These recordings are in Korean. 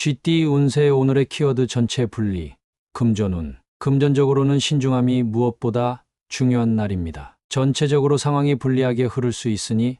쥐띠 운세 오늘의 키워드 전체 분리. 금전운. 금전적으로는 신중함이 무엇보다 중요한 날입니다. 전체적으로 상황이 불리하게 흐를 수 있으니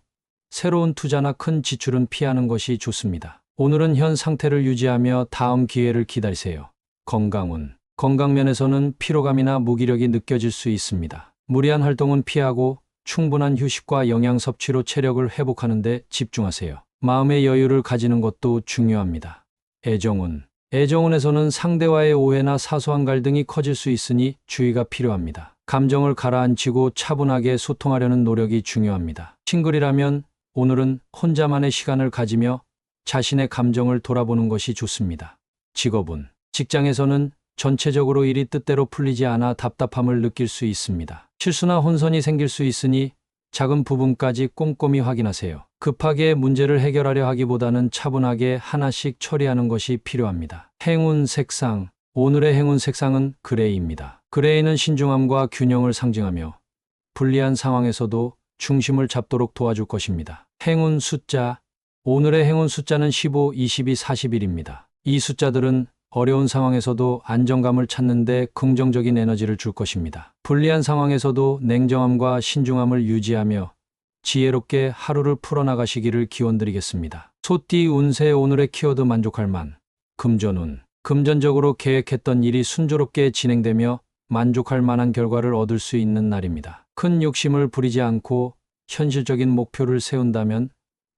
새로운 투자나 큰 지출은 피하는 것이 좋습니다. 오늘은 현 상태를 유지하며 다음 기회를 기다리세요. 건강운. 건강면에서는 피로감이나 무기력이 느껴질 수 있습니다. 무리한 활동은 피하고 충분한 휴식과 영양 섭취로 체력을 회복하는 데 집중하세요. 마음의 여유를 가지는 것도 중요합니다. 애정운. 애정운에서는 상대와의 오해나 사소한 갈등이 커질 수 있으니 주의가 필요합니다. 감정을 가라앉히고 차분하게 소통하려는 노력이 중요합니다. 싱글이라면 오늘은 혼자만의 시간을 가지며 자신의 감정을 돌아보는 것이 좋습니다. 직업운. 직장에서는 전체적으로 일이 뜻대로 풀리지 않아 답답함을 느낄 수 있습니다. 실수나 혼선이 생길 수 있으니 작은 부분까지 꼼꼼히 확인하세요. 급하게 문제를 해결하려 하기보다는 차분하게 하나씩 처리하는 것이 필요합니다. 행운 색상. 오늘의 행운 색상은 그레이입니다. 그레이는 신중함과 균형을 상징하며 불리한 상황에서도 중심을 잡도록 도와줄 것입니다. 행운 숫자. 오늘의 행운 숫자는 15, 22, 41입니다. 이 숫자들은 어려운 상황에서도 안정감을 찾는 데 긍정적인 에너지를 줄 것입니다. 불리한 상황에서도 냉정함과 신중함을 유지하며 지혜롭게 하루를 풀어나가시기를 기원드리겠습니다. 소띠 운세 오늘의 키워드 만족할 만. 금전운. 금전적으로 계획했던 일이 순조롭게 진행되며 만족할 만한 결과를 얻을 수 있는 날입니다. 큰 욕심을 부리지 않고 현실적인 목표를 세운다면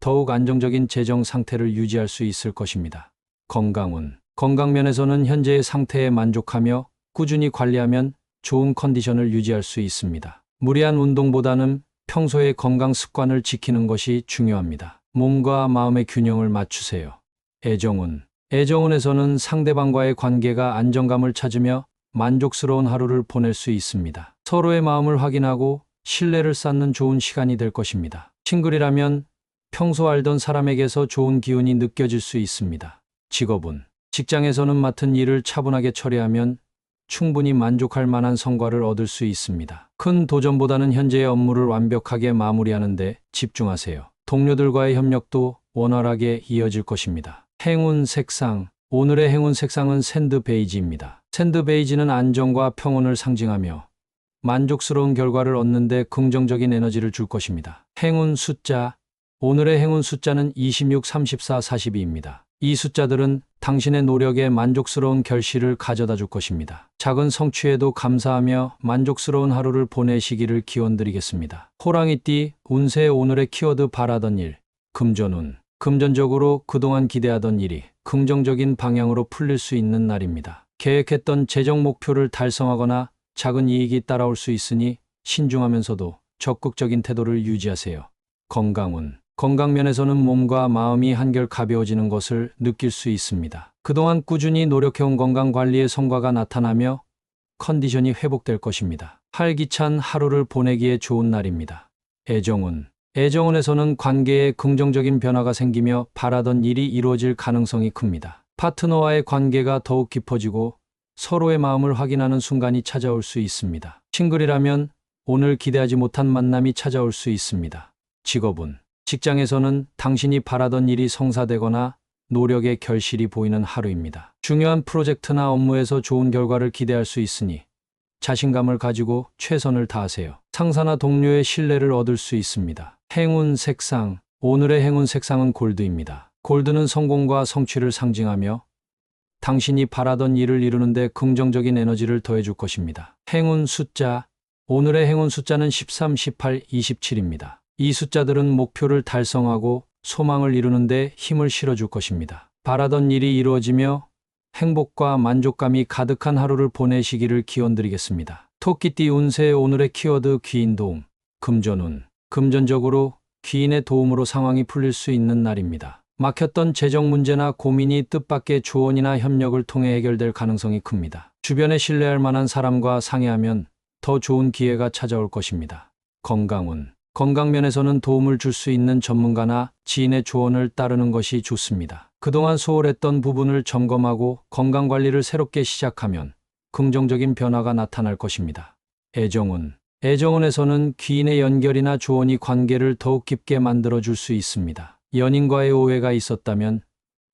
더욱 안정적인 재정 상태를 유지할 수 있을 것입니다. 건강운. 건강면에서는 현재의 상태에 만족하며 꾸준히 관리하면 좋은 컨디션을 유지할 수 있습니다. 무리한 운동보다는 평소의 건강 습관을 지키는 것이 중요합니다. 몸과 마음의 균형을 맞추세요. 애정운. 애정운에서는 상대방과의 관계가 안정감을 찾으며 만족스러운 하루를 보낼 수 있습니다. 서로의 마음을 확인하고 신뢰를 쌓는 좋은 시간이 될 것입니다. 싱글이라면 평소 알던 사람에게서 좋은 기운이 느껴질 수 있습니다. 직업운. 직장에서는 맡은 일을 차분하게 처리하면 충분히 만족할 만한 성과를 얻을 수 있습니다. 큰 도전보다는 현재의 업무를 완벽하게 마무리하는 데 집중하세요. 동료들과의 협력도 원활하게 이어질 것입니다. 행운 색상. 오늘의 행운 색상은 샌드 베이지입니다. 샌드 베이지는 안정과 평온을 상징하며 만족스러운 결과를 얻는 데 긍정적인 에너지를 줄 것입니다. 행운 숫자. 오늘의 행운 숫자는 26, 34, 42입니다. 이 숫자들은 당신의 노력에 만족스러운 결실을 가져다 줄 것입니다. 작은 성취에도 감사하며 만족스러운 하루를 보내시기를 기원드리겠습니다. 호랑이띠 운세 오늘의 키워드 바라던 일. 금전운. 금전적으로 그동안 기대하던 일이 긍정적인 방향으로 풀릴 수 있는 날입니다. 계획했던 재정 목표를 달성하거나 작은 이익이 따라올 수 있으니 신중하면서도 적극적인 태도를 유지하세요. 건강운. 건강면에서는 몸과 마음이 한결 가벼워지는 것을 느낄 수 있습니다. 그동안 꾸준히 노력해온 건강관리의 성과가 나타나며 컨디션이 회복될 것입니다. 활기찬 하루를 보내기에 좋은 날입니다. 애정운. 애정운에서는 관계에 긍정적인 변화가 생기며 바라던 일이 이루어질 가능성이 큽니다. 파트너와의 관계가 더욱 깊어지고 서로의 마음을 확인하는 순간이 찾아올 수 있습니다. 싱글이라면 오늘 기대하지 못한 만남이 찾아올 수 있습니다. 직업운. 직장에서는 당신이 바라던 일이 성사되거나 노력의 결실이 보이는 하루입니다. 중요한 프로젝트나 업무에서 좋은 결과를 기대할 수 있으니 자신감을 가지고 최선을 다하세요. 상사나 동료의 신뢰를 얻을 수 있습니다. 행운 색상. 오늘의 행운 색상은 골드입니다. 골드는 성공과 성취를 상징하며 당신이 바라던 일을 이루는 데 긍정적인 에너지를 더해줄 것입니다. 행운 숫자. 오늘의 행운 숫자는 13, 18, 27입니다. 이 숫자들은 목표를 달성하고 소망을 이루는 데 힘을 실어줄 것입니다. 바라던 일이 이루어지며 행복과 만족감이 가득한 하루를 보내시기를 기원드리겠습니다. 토끼띠 운세 오늘의 키워드 귀인도움. 금전운. 금전적으로 귀인의 도움으로 상황이 풀릴 수 있는 날입니다. 막혔던 재정 문제나 고민이 뜻밖의 조언이나 협력을 통해 해결될 가능성이 큽니다. 주변에 신뢰할 만한 사람과 상의하면 더 좋은 기회가 찾아올 것입니다. 건강운. 건강면에서는 도움을 줄 수 있는 전문가나 지인의 조언을 따르는 것이 좋습니다. 그동안 소홀했던 부분을 점검하고 건강관리를 새롭게 시작하면 긍정적인 변화가 나타날 것입니다. 애정운. 애정운에서는 귀인의 연결이나 조언이 관계를 더욱 깊게 만들어줄 수 있습니다. 연인과의 오해가 있었다면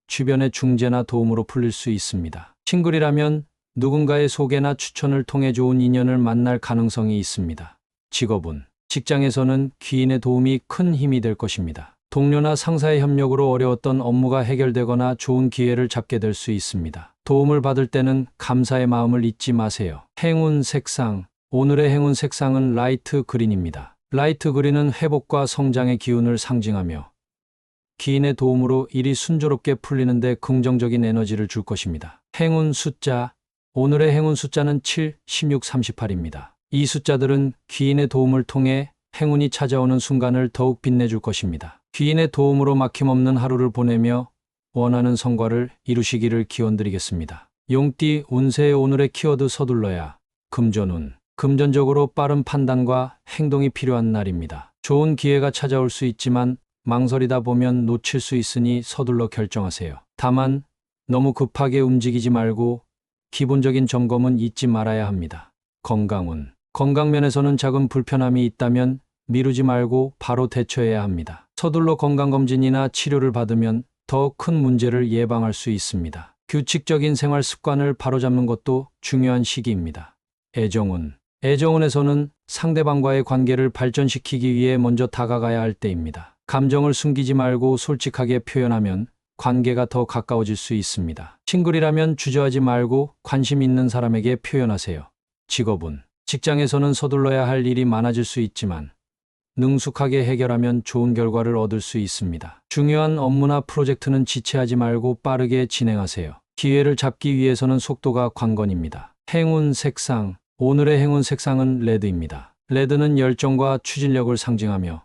주변의 중재나 도움으로 풀릴 수 있습니다. 싱글이라면 누군가의 소개나 추천을 통해 좋은 인연을 만날 가능성이 있습니다. 직업은 직장에서는 귀인의 도움이 큰 힘이 될 것입니다. 동료나 상사의 협력으로 어려웠던 업무가 해결되거나 좋은 기회를 잡게 될 수 있습니다. 도움을 받을 때는 감사의 마음을 잊지 마세요. 행운 색상. 오늘의 행운 색상은 라이트 그린입니다. 라이트 그린은 회복과 성장의 기운을 상징하며 귀인의 도움으로 일이 순조롭게 풀리는 데 긍정적인 에너지를 줄 것입니다. 행운 숫자. 오늘의 행운 숫자는 7, 16, 38입니다. 이 숫자들은 귀인의 도움을 통해 행운이 찾아오는 순간을 더욱 빛내줄 것입니다. 귀인의 도움으로 막힘없는 하루를 보내며 원하는 성과를 이루시기를 기원드리겠습니다. 용띠 운세의 오늘의 키워드 서둘러야. 금전운. 금전적으로 빠른 판단과 행동이 필요한 날입니다. 좋은 기회가 찾아올 수 있지만 망설이다 보면 놓칠 수 있으니 서둘러 결정하세요. 다만 너무 급하게 움직이지 말고 기본적인 점검은 잊지 말아야 합니다. 건강운. 건강면에서는 작은 불편함이 있다면 미루지 말고 바로 대처해야 합니다. 서둘러 건강검진이나 치료를 받으면 더 큰 문제를 예방할 수 있습니다. 규칙적인 생활 습관을 바로잡는 것도 중요한 시기입니다. 애정운. 애정운에서는 상대방과의 관계를 발전시키기 위해 먼저 다가가야 할 때입니다. 감정을 숨기지 말고 솔직하게 표현하면 관계가 더 가까워질 수 있습니다. 싱글이라면 주저하지 말고 관심 있는 사람에게 표현하세요. 직업운. 직장에서는 서둘러야 할 일이 많아질 수 있지만 능숙하게 해결하면 좋은 결과를 얻을 수 있습니다. 중요한 업무나 프로젝트는 지체하지 말고 빠르게 진행하세요. 기회를 잡기 위해서는 속도가 관건입니다. 행운 색상. 오늘의 행운 색상은 레드입니다. 레드는 열정과 추진력을 상징하며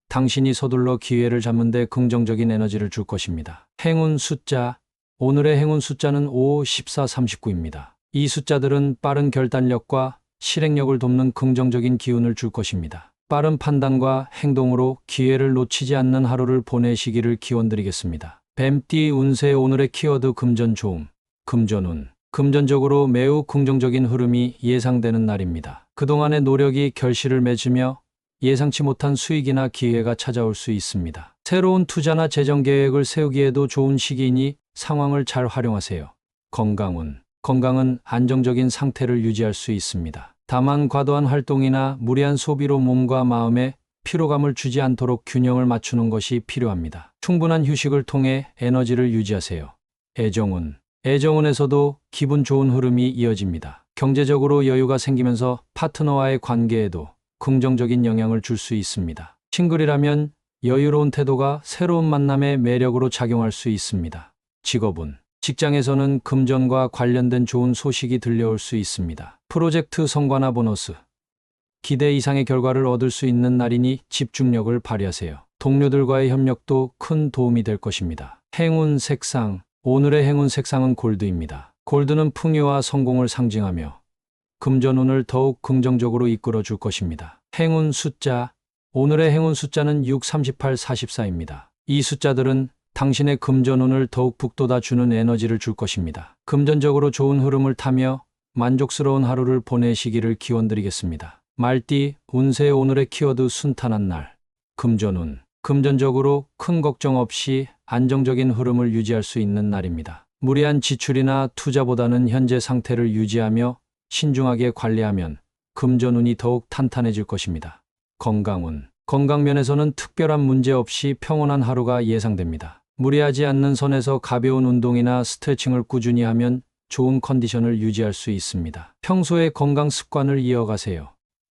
당신이 서둘러 기회를 잡는 데 긍정적인 에너지를 줄 것입니다. 행운 숫자. 오늘의 행운 숫자는 5, 14, 39입니다. 이 숫자들은 빠른 결단력과 실행력을 돕는 긍정적인 기운을 줄 것입니다. 빠른 판단과 행동으로 기회를 놓치지 않는 하루를 보내시기를 기원드리겠습니다. 뱀띠 운세 오늘의 키워드 금전조음. 금전운. 금전적으로 매우 긍정적인 흐름이 예상되는 날입니다. 그동안의 노력이 결실을 맺으며 예상치 못한 수익이나 기회가 찾아올 수 있습니다. 새로운 투자나 재정 계획을 세우기에도 좋은 시기이니 상황을 잘 활용하세요. 건강운. 건강은 안정적인 상태를 유지할 수 있습니다. 다만 과도한 활동이나 무리한 소비로 몸과 마음에 피로감을 주지 않도록 균형을 맞추는 것이 필요합니다. 충분한 휴식을 통해 에너지를 유지하세요. 애정운. 애정운에서도 기분 좋은 흐름이 이어집니다. 경제적으로 여유가 생기면서 파트너와의 관계에도 긍정적인 영향을 줄 수 있습니다. 싱글이라면 여유로운 태도가 새로운 만남의 매력으로 작용할 수 있습니다. 직업운. 직장에서는 금전과 관련된 좋은 소식이 들려올 수 있습니다. 프로젝트 성과나 보너스, 기대 이상의 결과를 얻을 수 있는 날이니 집중력을 발휘하세요. 동료들과의 협력도 큰 도움이 될 것입니다. 행운 색상. 오늘의 행운 색상은 골드입니다. 골드는 풍요와 성공을 상징하며 금전운을 더욱 긍정적으로 이끌어 줄 것입니다. 행운 숫자. 오늘의 행운 숫자는 6, 38, 44입니다. 이 숫자들은 당신의 금전운을 더욱 북돋아주는 에너지를 줄 것입니다. 금전적으로 좋은 흐름을 타며 만족스러운 하루를 보내시기를 기원드리겠습니다. 말띠 운세 오늘의 키워드 순탄한 날. 금전운. 금전적으로 큰 걱정 없이 안정적인 흐름을 유지할 수 있는 날입니다. 무리한 지출이나 투자보다는 현재 상태를 유지하며 신중하게 관리하면 금전운이 더욱 탄탄해질 것입니다. 건강운. 건강면에서는 특별한 문제 없이 평온한 하루가 예상됩니다. 무리하지 않는 선에서 가벼운 운동이나 스트레칭을 꾸준히 하면 좋은 컨디션을 유지할 수 있습니다. 평소의 건강 습관을 이어가세요.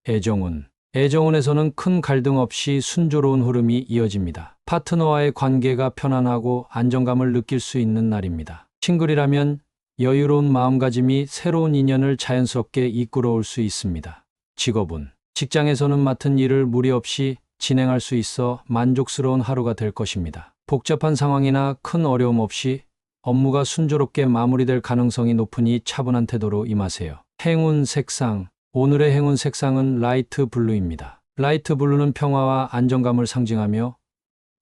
애정운. 애정운에서는 큰 갈등 없이 순조로운 흐름이 이어집니다. 파트너와의 관계가 편안하고 안정감을 느낄 수 있는 날입니다. 싱글이라면 여유로운 마음가짐이 새로운 인연을 자연스럽게 이끌어올 수 있습니다. 직업운. 직장에서는 맡은 일을 무리 없이 진행할 수 있어 만족스러운 하루가 될 것입니다. 복잡한 상황이나 큰 어려움 없이 업무가 순조롭게 마무리될 가능성이 높으니 차분한 태도로 임하세요. 행운 색상. 오늘의 행운 색상은 라이트 블루입니다. 라이트 블루는 평화와 안정감을 상징하며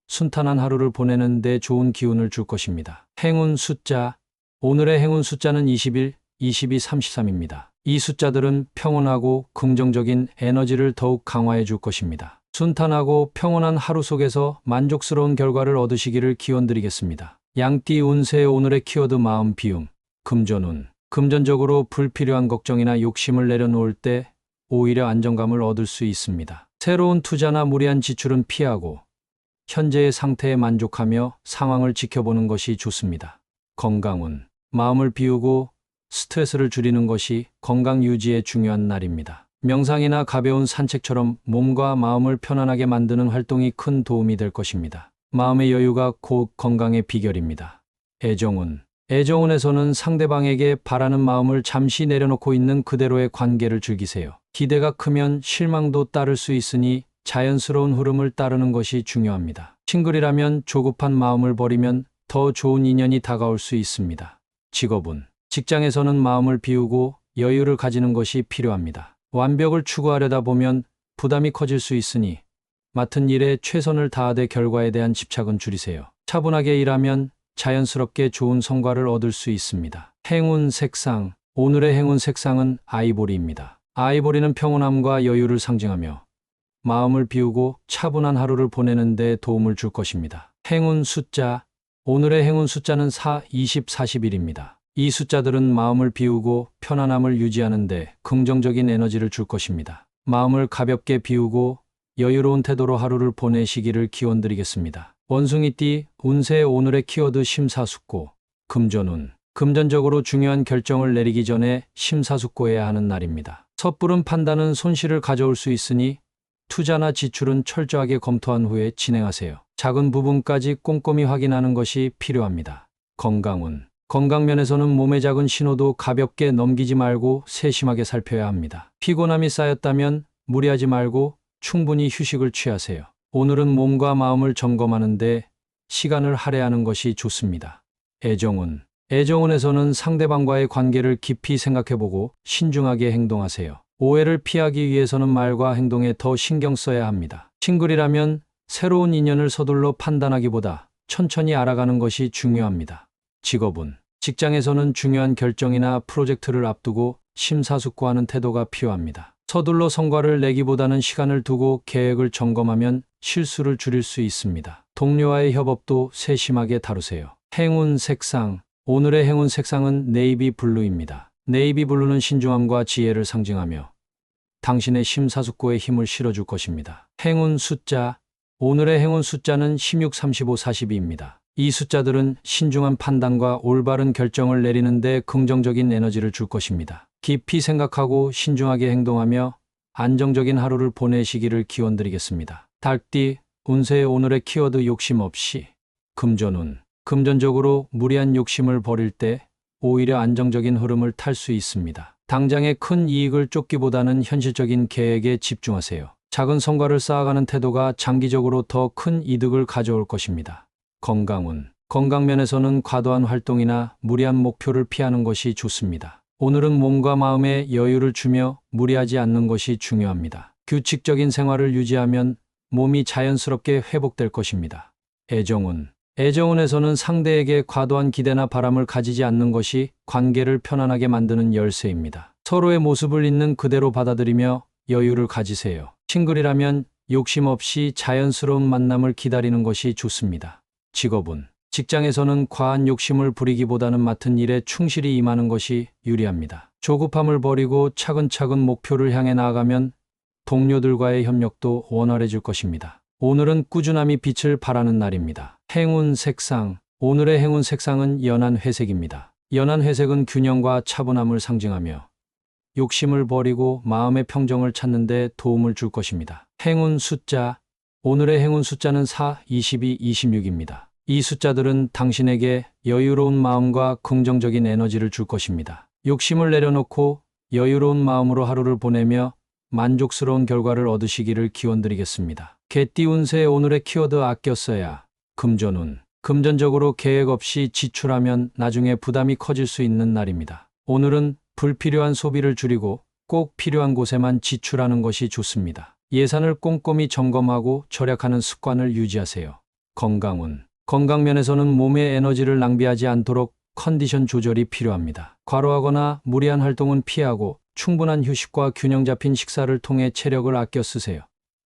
순탄한 하루를 보내는 데 좋은 기운을 줄 것입니다. 행운 숫자. 오늘의 행운 숫자는 21, 22, 33입니다. 이 숫자들은 평온하고 긍정적인 에너지를 더욱 강화해 줄 것입니다. 순탄하고 평온한 하루 속에서 만족스러운 결과를 얻으시기를 기원드리겠습니다. 양띠 운세 오늘의 키워드 마음 비움, 금전운. 금전적으로 불필요한 걱정이나 욕심을 내려놓을 때 오히려 안정감을 얻을 수 있습니다. 새로운 투자나 무리한 지출은 피하고 현재의 상태에 만족하며 상황을 지켜보는 것이 좋습니다. 건강운. 마음을 비우고 스트레스를 줄이는 것이 건강 유지에 중요한 날입니다. 명상이나 가벼운 산책처럼 몸과 마음을 편안하게 만드는 활동이 큰 도움이 될 것입니다. 마음의 여유가 곧 건강의 비결입니다. 애정운. 애정운에서는 상대방에게 바라는 마음을 잠시 내려놓고 있는 그대로의 관계를 즐기세요. 기대가 크면 실망도 따를 수 있으니 자연스러운 흐름을 따르는 것이 중요합니다. 싱글이라면 조급한 마음을 버리면 더 좋은 인연이 다가올 수 있습니다. 직업운. 직장에서는 마음을 비우고 여유를 가지는 것이 필요합니다. 완벽을 추구하려다 보면 부담이 커질 수 있으니 맡은 일에 최선을 다하되 결과에 대한 집착은 줄이세요. 차분하게 일하면 자연스럽게 좋은 성과를 얻을 수 있습니다. 행운 색상. 오늘의 행운 색상은 아이보리입니다. 아이보리는 평온함과 여유를 상징하며 마음을 비우고 차분한 하루를 보내는 데 도움을 줄 것입니다. 행운 숫자. 오늘의 행운 숫자는 4, 20, 41입니다. 이 숫자들은 마음을 비우고 편안함을 유지하는 데 긍정적인 에너지를 줄 것입니다. 마음을 가볍게 비우고 여유로운 태도로 하루를 보내시기를 기원드리겠습니다. 원숭이띠 운세 오늘의 키워드 심사숙고, 금전운. 금전적으로 중요한 결정을 내리기 전에 심사숙고해야 하는 날입니다. 섣부른 판단은 손실을 가져올 수 있으니 투자나 지출은 철저하게 검토한 후에 진행하세요. 작은 부분까지 꼼꼼히 확인하는 것이 필요합니다. 건강운. 건강면에서는 몸의 작은 신호도 가볍게 넘기지 말고 세심하게 살펴야 합니다. 피곤함이 쌓였다면 무리하지 말고 충분히 휴식을 취하세요. 오늘은 몸과 마음을 점검하는데 시간을 할애하는 것이 좋습니다. 애정운. 애정운에서는 상대방과의 관계를 깊이 생각해보고 신중하게 행동하세요. 오해를 피하기 위해서는 말과 행동에 더 신경 써야 합니다. 싱글이라면 새로운 인연을 서둘러 판단하기보다 천천히 알아가는 것이 중요합니다. 직업운. 직장에서는 중요한 결정이나 프로젝트를 앞두고 심사숙고하는 태도가 필요합니다. 서둘러 성과를 내기보다는 시간을 두고 계획을 점검하면 실수를 줄일 수 있습니다. 동료와의 협업도 세심하게 다루세요. 행운 색상. 오늘의 행운 색상은 네이비 블루입니다. 네이비 블루는 신중함과 지혜를 상징하며 당신의 심사숙고에 힘을 실어줄 것입니다. 행운 숫자. 오늘의 행운 숫자는 16, 35, 42입니다. 이 숫자들은 신중한 판단과 올바른 결정을 내리는 데 긍정적인 에너지를 줄 것입니다. 깊이 생각하고 신중하게 행동하며 안정적인 하루를 보내시기를 기원드리겠습니다. 달띠 운세 오늘의 키워드 욕심 없이, 금전운. 금전적으로 무리한 욕심을 버릴 때 오히려 안정적인 흐름을 탈 수 있습니다. 당장의 큰 이익을 쫓기보다는 현실적인 계획에 집중하세요. 작은 성과를 쌓아가는 태도가 장기적으로 더 큰 이득을 가져올 것입니다. 건강운. 건강면에서는 과도한 활동이나 무리한 목표를 피하는 것이 좋습니다. 오늘은 몸과 마음에 여유를 주며 무리하지 않는 것이 중요합니다. 규칙적인 생활을 유지하면 몸이 자연스럽게 회복될 것입니다. 애정운. 애정운에서는 상대에게 과도한 기대나 바람을 가지지 않는 것이 관계를 편안하게 만드는 열쇠입니다. 서로의 모습을 있는 그대로 받아들이며 여유를 가지세요. 싱글이라면 욕심 없이 자연스러운 만남을 기다리는 것이 좋습니다. 직업운. 직장에서는 과한 욕심을 부리기보다는 맡은 일에 충실히 임하는 것이 유리합니다. 조급함을 버리고 차근차근 목표를 향해 나아가면 동료들과의 협력도 원활해질 것입니다. 오늘은 꾸준함이 빛을 발하는 날입니다. 행운 색상. 오늘의 행운 색상은 연한 회색입니다. 연한 회색은 균형과 차분함을 상징하며 욕심을 버리고 마음의 평정을 찾는 데 도움을 줄 것입니다. 행운 숫자. 오늘의 행운 숫자는 4, 22, 26입니다. 이 숫자들은 당신에게 여유로운 마음과 긍정적인 에너지를 줄 것입니다. 욕심을 내려놓고 여유로운 마음으로 하루를 보내며 만족스러운 결과를 얻으시기를 기원드리겠습니다. 개띠 운세 오늘의 키워드 아껴 써야, 금전운. 금전적으로 계획 없이 지출하면 나중에 부담이 커질 수 있는 날입니다. 오늘은 불필요한 소비를 줄이고 꼭 필요한 곳에만 지출하는 것이 좋습니다. 예산을 꼼꼼히 점검하고 절약하는 습관을 유지하세요. 건강운. 건강면에서는 몸의 에너지를 낭비하지 않도록 컨디션 조절이 필요합니다. 과로하거나 무리한 활동은 피하고 충분한 휴식과 균형 잡힌 식사를 통해 체력을 아껴 쓰세요.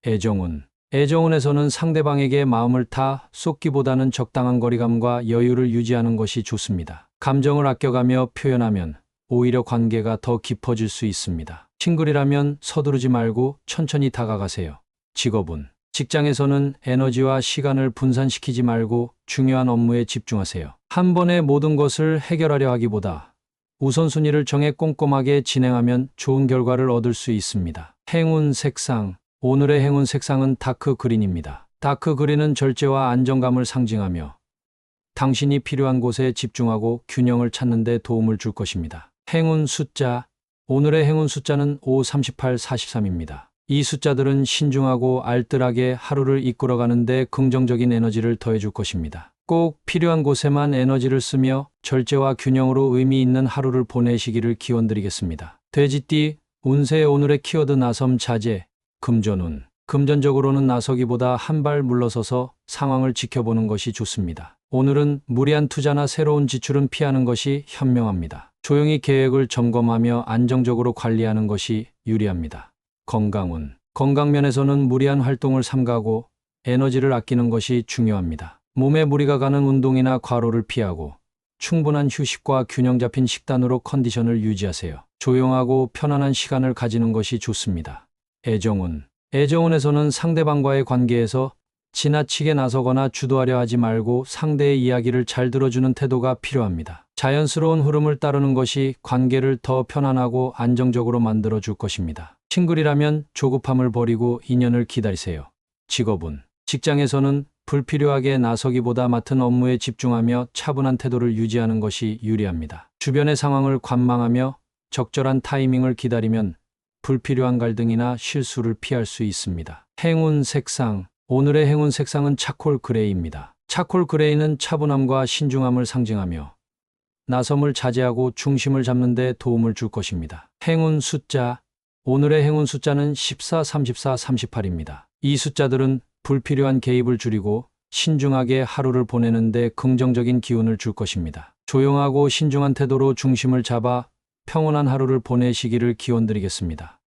애정운. 애정운에서는 상대방에게 마음을 다 쏟기보다는 적당한 거리감과 여유를 유지하는 것이 좋습니다. 감정을 아껴가며 표현하면 오히려 관계가 더 깊어질 수 있습니다. 싱글이라면 서두르지 말고 천천히 다가가세요. 직업운. 직장에서는 에너지와 시간을 분산시키지 말고 중요한 업무에 집중하세요. 한 번에 모든 것을 해결하려 하기보다 우선순위를 정해 꼼꼼하게 진행하면 좋은 결과를 얻을 수 있습니다. 행운 색상. 오늘의 행운 색상은 다크 그린입니다. 다크 그린은 절제와 안정감을 상징하며 당신이 필요한 곳에 집중하고 균형을 찾는 데 도움을 줄 것입니다. 행운 숫자. 오늘의 행운 숫자는 5, 38, 43입니다. 이 숫자들은 신중하고 알뜰하게 하루를 이끌어가는 데 긍정적인 에너지를 더해줄 것입니다. 꼭 필요한 곳에만 에너지를 쓰며 절제와 균형으로 의미 있는 하루를 보내시기를 기원드리겠습니다. 돼지띠. 운세. 오늘의 키워드 나섬 자제. 금전운. 금전적으로는 나서기보다 한 발 물러서서 상황을 지켜보는 것이 좋습니다. 오늘은 무리한 투자나 새로운 지출은 피하는 것이 현명합니다. 조용히 계획을 점검하며 안정적으로 관리하는 것이 유리합니다. 건강운. 건강면에서는 무리한 활동을 삼가고 에너지를 아끼는 것이 중요합니다. 몸에 무리가 가는 운동이나 과로를 피하고 충분한 휴식과 균형 잡힌 식단으로 컨디션을 유지하세요. 조용하고 편안한 시간을 가지는 것이 좋습니다. 애정운. 애정운에서는 상대방과의 관계에서 지나치게 나서거나 주도하려 하지 말고 상대의 이야기를 잘 들어주는 태도가 필요합니다. 자연스러운 흐름을 따르는 것이 관계를 더 편안하고 안정적으로 만들어 줄 것입니다. 싱글이라면 조급함을 버리고 인연을 기다리세요. 직업운. 직장에서는 불필요하게 나서기보다 맡은 업무에 집중하며 차분한 태도를 유지하는 것이 유리합니다. 주변의 상황을 관망하며 적절한 타이밍을 기다리면 불필요한 갈등이나 실수를 피할 수 있습니다. 행운 색상. 오늘의 행운 색상은 차콜 그레이입니다. 차콜 그레이는 차분함과 신중함을 상징하며 나섬을 자제하고 중심을 잡는 데 도움을 줄 것입니다. 행운 숫자. 오늘의 행운 숫자는 14, 34, 38입니다. 이 숫자들은 불필요한 개입을 줄이고 신중하게 하루를 보내는 데 긍정적인 기운을 줄 것입니다. 조용하고 신중한 태도로 중심을 잡아 평온한 하루를 보내시기를 기원드리겠습니다.